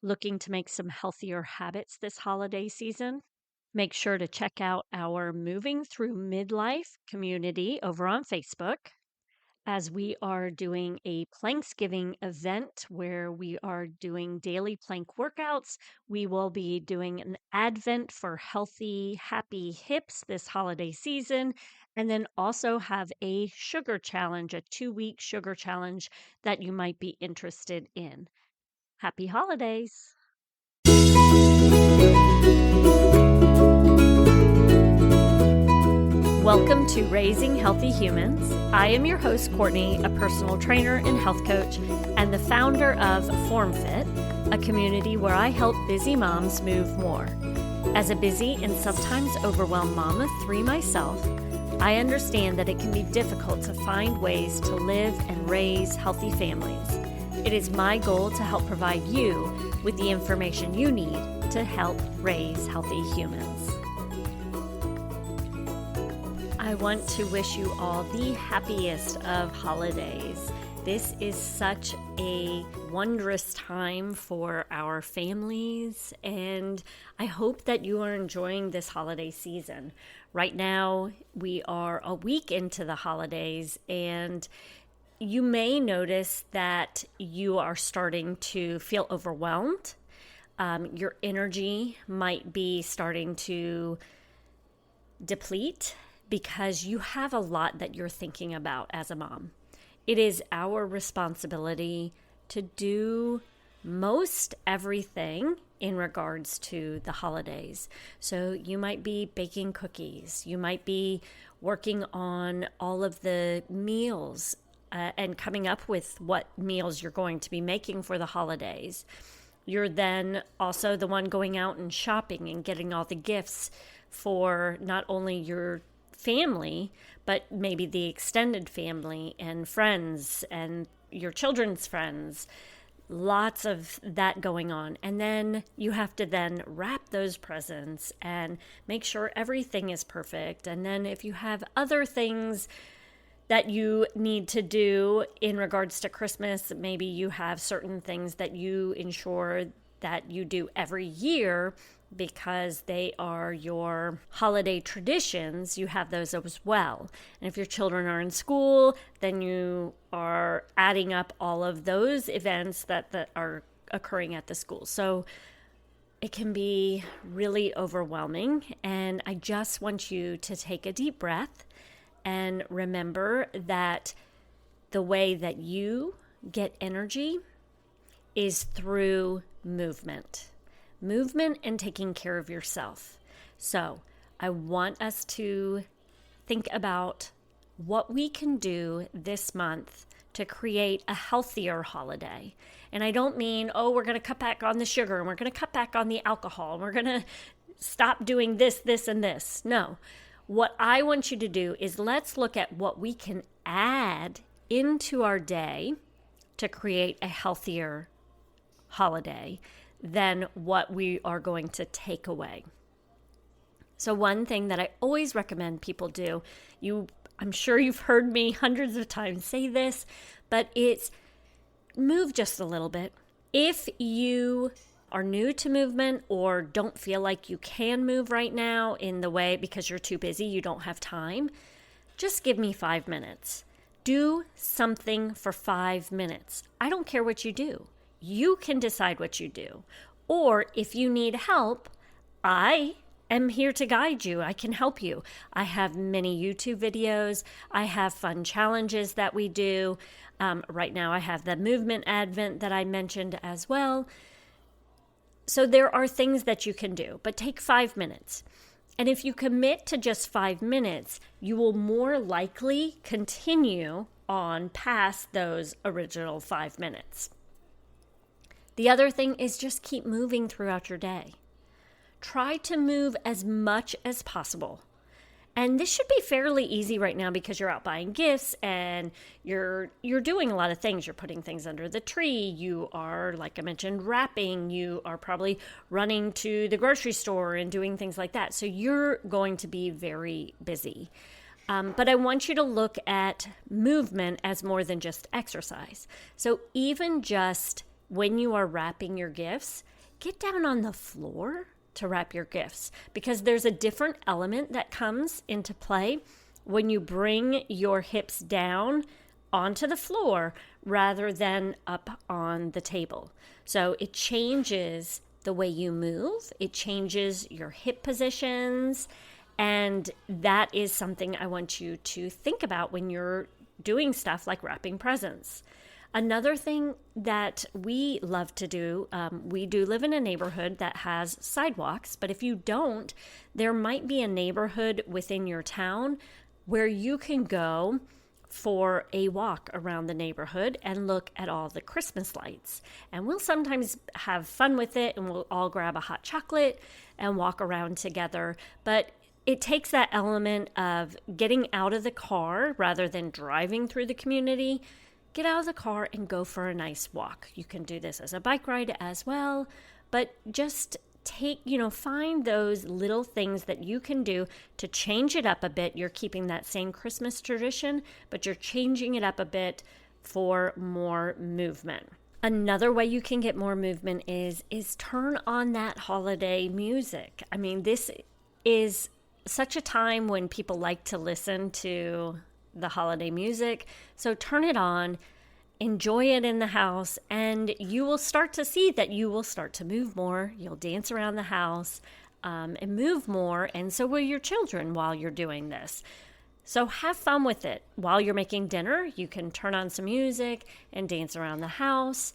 Looking to make some healthier habits this holiday season? Make sure to check out our Moving Through Midlife community over on Facebook, as we are doing a Planksgiving event where we are doing daily plank workouts. We will be doing an Advent for healthy, happy hips this holiday season, and then also have a sugar challenge, a 2-week sugar challenge that you might be interested in. Happy holidays! Welcome to Raising Healthy Humans. I am your host, Courtney, a personal trainer and health coach, and the founder of FormFit, a community where I help busy moms move more. As a busy and sometimes overwhelmed mom of 3 myself, I understand that it can be difficult to find ways to live and raise healthy families. It is my goal to help provide you with the information you need to help raise healthy humans. I want to wish you all the happiest of holidays. This is such a wondrous time for our families, and I hope that you are enjoying this holiday season. Right now, we are a week into the holidays, and you may notice that you are starting to feel overwhelmed. Your energy might be starting to deplete because you have a lot that you're thinking about as a mom. It is our responsibility to do most everything in regards to the holidays. So you might be baking cookies, you might be working on all of the meals and coming up with what meals you're going to be making for the holidays. You're then also the one going out and shopping and getting all the gifts for not only your family, but maybe the extended family and friends and your children's friends. Lots of that going on. And then you have to then wrap those presents and make sure everything is perfect. And then if you have other things that you need to do in regards to Christmas, maybe you have certain things that you ensure that you do every year because they are your holiday traditions. You have those as well. And if your children are in school, then you are adding up all of those events that are occurring at the school. So it can be really overwhelming. And I just want you to take a deep breath and remember that the way that you get energy is through movement and taking care of yourself. So I want us to think about what we can do this month to create a healthier holiday. And I don't mean, we're going to cut back on the sugar and we're going to cut back on the alcohol and we're going to stop doing this, and this. No. What I want you to do is let's look at what we can add into our day to create a healthier holiday than what we are going to take away. So one thing that I always recommend people do, I'm sure you've heard me hundreds of times say this, but it's move just a little bit. If you are new to movement or don't feel like you can move right now in the way because you're too busy, you don't have time, just give me 5 minutes. Do something for 5 minutes. I don't care what you do. You can decide what you do. Or if you need help, I am here to guide you. I can help you. I have many YouTube videos. I have fun challenges that we do. Right now I have the Movement Advent that I mentioned as well. So there are things that you can do, but take 5 minutes. And if you commit to just 5 minutes, you will more likely continue on past those original 5 minutes. The other thing is just keep moving throughout your day. Try to move as much as possible. And this should be fairly easy right now because you're out buying gifts and you're doing a lot of things. You're putting things under the tree. You are, like I mentioned, wrapping. You are probably running to the grocery store and doing things like that. So you're going to be very busy. But I want you to look at movement as more than just exercise. So even just when you are wrapping your gifts, get down on the floor to wrap your gifts, because there's a different element that comes into play when you bring your hips down onto the floor rather than up on the table. So it changes the way you move, it changes your hip positions, and that is something I want you to think about when you're doing stuff like wrapping presents. Another thing that we love to do, we do live in a neighborhood that has sidewalks, but if you don't, there might be a neighborhood within your town where you can go for a walk around the neighborhood and look at all the Christmas lights. And we'll sometimes have fun with it, and we'll all grab a hot chocolate and walk around together. But it takes that element of getting out of the car rather than driving through the community. Get out of the car and go for a nice walk. You can do this as a bike ride as well, but just find those little things that you can do to change it up a bit. You're keeping that same Christmas tradition, but you're changing it up a bit for more movement. Another way you can get more movement is turn on that holiday music. I mean, this is such a time when people like to listen to the holiday music. So turn it on, enjoy it in the house, and you will start to see that you will start to move more. You'll dance around the house and move more, and so will your children while you're doing this. So have fun with it. While you're making dinner, you can turn on some music and dance around the house.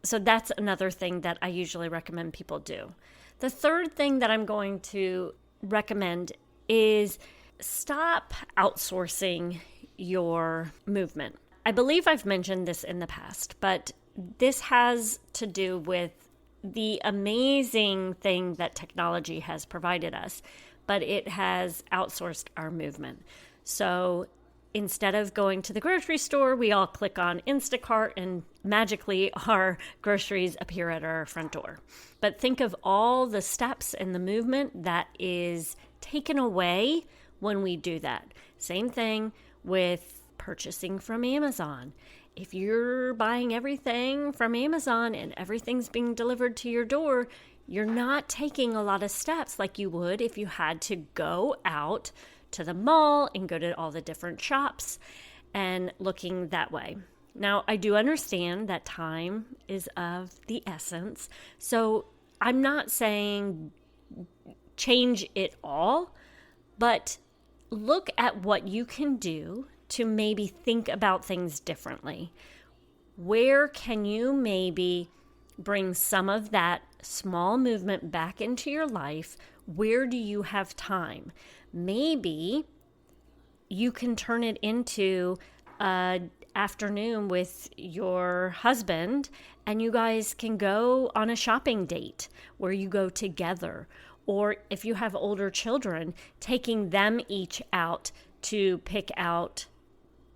So that's another thing that I usually recommend people do. The third thing that I'm going to recommend is stop outsourcing your movement. I believe I've mentioned this in the past, but this has to do with the amazing thing that technology has provided us, but it has outsourced our movement. So instead of going to the grocery store, we all click on Instacart and magically our groceries appear at our front door. But think of all the steps and the movement that is taken away when we do that. Same thing with purchasing from Amazon. If you're buying everything from Amazon and everything's being delivered to your door, you're not taking a lot of steps like you would if you had to go out to the mall and go to all the different shops and looking that way. Now, I do understand that time is of the essence, so I'm not saying change it all, but look at what you can do to maybe think about things differently. Where can you maybe bring some of that small movement back into your life? Where do you have time? Maybe you can turn it into an afternoon with your husband and you guys can go on a shopping date where you go together. Or if you have older children, taking them each out to pick out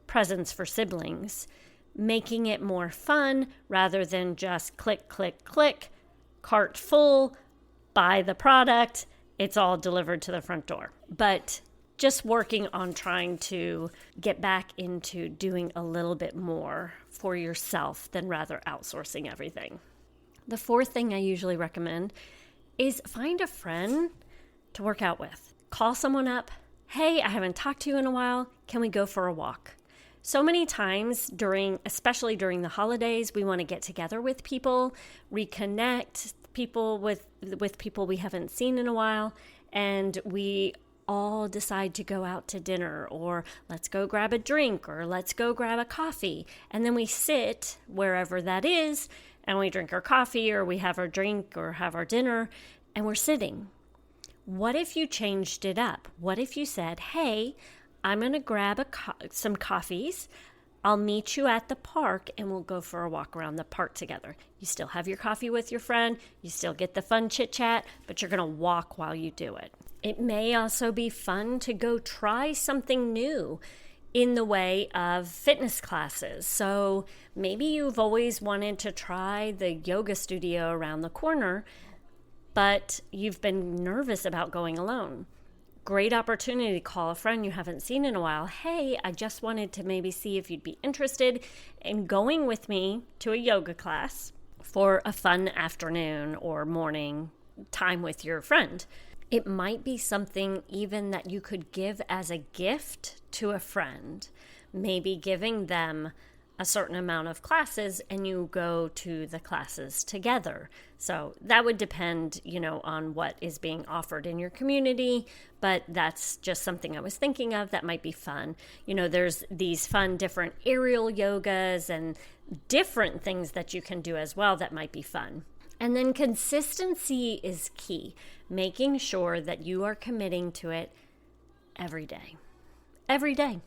presents for siblings, making it more fun rather than just click, click, click, cart full, buy the product, it's all delivered to the front door. But just working on trying to get back into doing a little bit more for yourself than rather outsourcing everything. The fourth thing I usually recommend is find a friend to work out with. Call someone up. Hey, I haven't talked to you in a while. Can we go for a walk? So many times especially during the holidays, we want to get together with people, reconnect people with people we haven't seen in a while, and we all decide to go out to dinner, or let's go grab a drink, or let's go grab a coffee. And then we sit wherever that is, and we drink our coffee, or we have our drink, or have our dinner, and we're sitting. What if you changed it up? What if you said, hey, I'm going to grab some coffees. I'll meet you at the park and we'll go for a walk around the park together. You still have your coffee with your friend. You still get the fun chit chat, but you're going to walk while you do it. It may also be fun to go try something new in the way of fitness classes. So maybe you've always wanted to try the yoga studio around the corner, but you've been nervous about going alone. Great opportunity to call a friend you haven't seen in a while. Hey, I just wanted to maybe see if you'd be interested in going with me to a yoga class for a fun afternoon or morning time with your friend. It might be something even that you could give as a gift to a friend, maybe giving them a certain amount of classes and you go to the classes together. So that would depend, on what is being offered in your community, but that's just something I was thinking of that might be fun. There's these fun different aerial yogas and different things that you can do as well that might be fun. And then consistency is key, making sure that you are committing to it every day. Every day.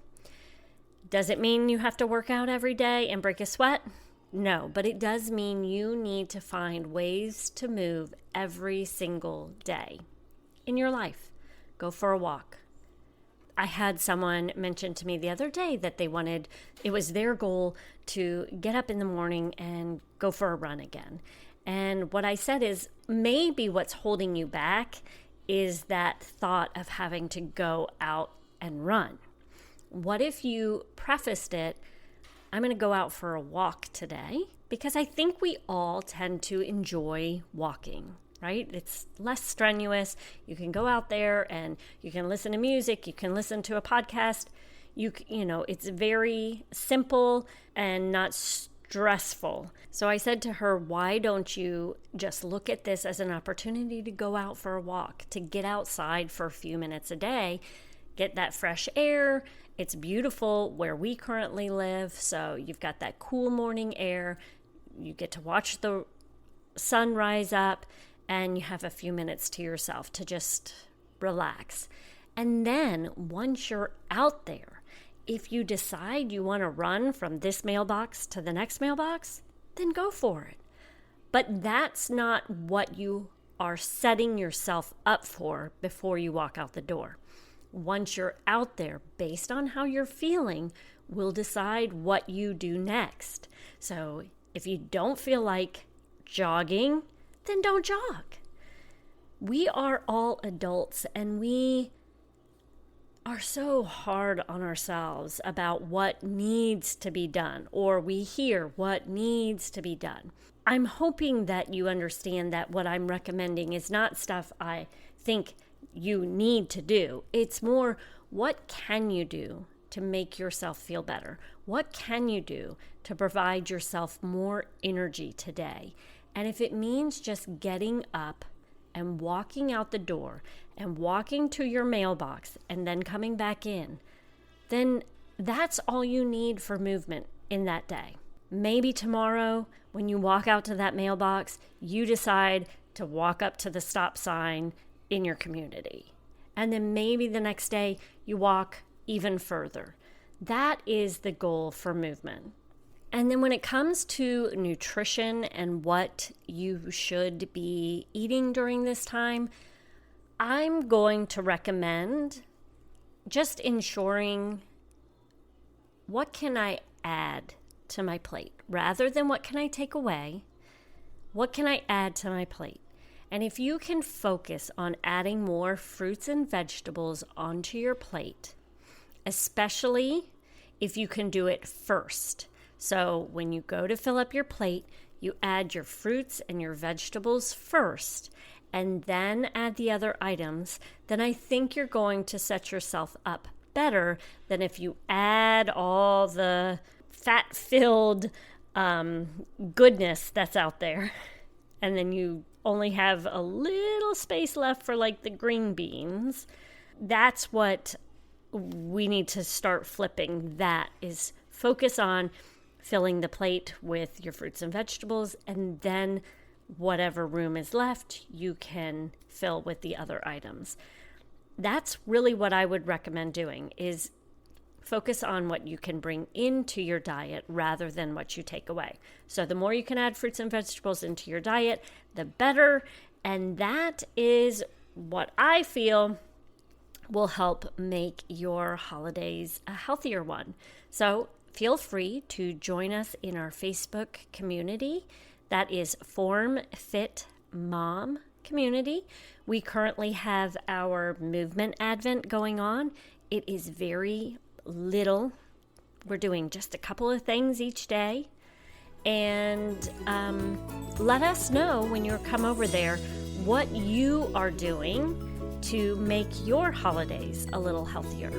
Does it mean you have to work out every day and break a sweat? No, but it does mean you need to find ways to move every single day in your life. Go for a walk. I had someone mention to me the other day that it was their goal to get up in the morning and go for a run again. And what I said is, maybe what's holding you back is that thought of having to go out and run. What if you prefaced it, I'm going to go out for a walk today? Because I think we all tend to enjoy walking, right? It's less strenuous. You can go out there and you can listen to music. You can listen to a podcast. It's very simple and not stressful. So I said to her, why don't you just look at this as an opportunity to go out for a walk, to get outside for a few minutes a day, get that fresh air. It's beautiful where we currently live, so you've got that cool morning air. You get to watch the sun rise up, and you have a few minutes to yourself to just relax. And then once you're out there, if you decide you want to run from this mailbox to the next mailbox, then go for it. But that's not what you are setting yourself up for before you walk out the door. Once you're out there, based on how you're feeling, we'll decide what you do next. So if you don't feel like jogging, then don't jog. We are all adults and we are so hard on ourselves about what needs to be done, or we hear what needs to be done. I'm hoping that you understand that what I'm recommending is not stuff I think you need to do. It's more, what can you do to make yourself feel better? What can you do to provide yourself more energy today? And if it means just getting up and walking out the door and walking to your mailbox and then coming back in, then that's all you need for movement in that day. Maybe tomorrow, when you walk out to that mailbox, you decide to walk up to the stop sign in your community. And then maybe the next day you walk even further. That is the goal for movement. And then when it comes to nutrition and what you should be eating during this time, I'm going to recommend just ensuring, what can I add to my plate? Rather than what can I take away, what can I add to my plate? And if you can focus on adding more fruits and vegetables onto your plate, especially if you can do it first. So when you go to fill up your plate, you add your fruits and your vegetables first, and then add the other items, then I think you're going to set yourself up better than if you add all the fat-filled goodness that's out there, and then you only have a little space left for like the green beans. That's what we need to start flipping. That is, focus on filling the plate with your fruits and vegetables, and then whatever room is left, you can fill with the other items. That's really what I would recommend doing, is focus on what you can bring into your diet rather than what you take away. So the more you can add fruits and vegetables into your diet, the better. And that is what I feel will help make your holidays a healthier one. So feel free to join us in our Facebook community. That is Form Fit Mom Community. We currently have our movement advent going on. It is very little. We're doing just a couple of things each day. and let us know when you come over there what you are doing to make your holidays a little healthier.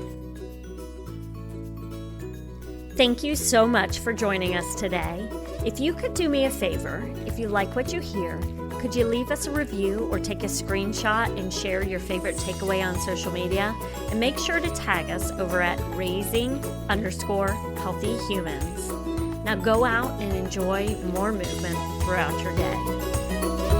Thank you so much for joining us today. If you could do me a favor, if you like what you hear, could you leave us a review or take a screenshot and share your favorite takeaway on social media? And make sure to tag us over at raising_healthy humans. Now go out and enjoy more movement throughout your day.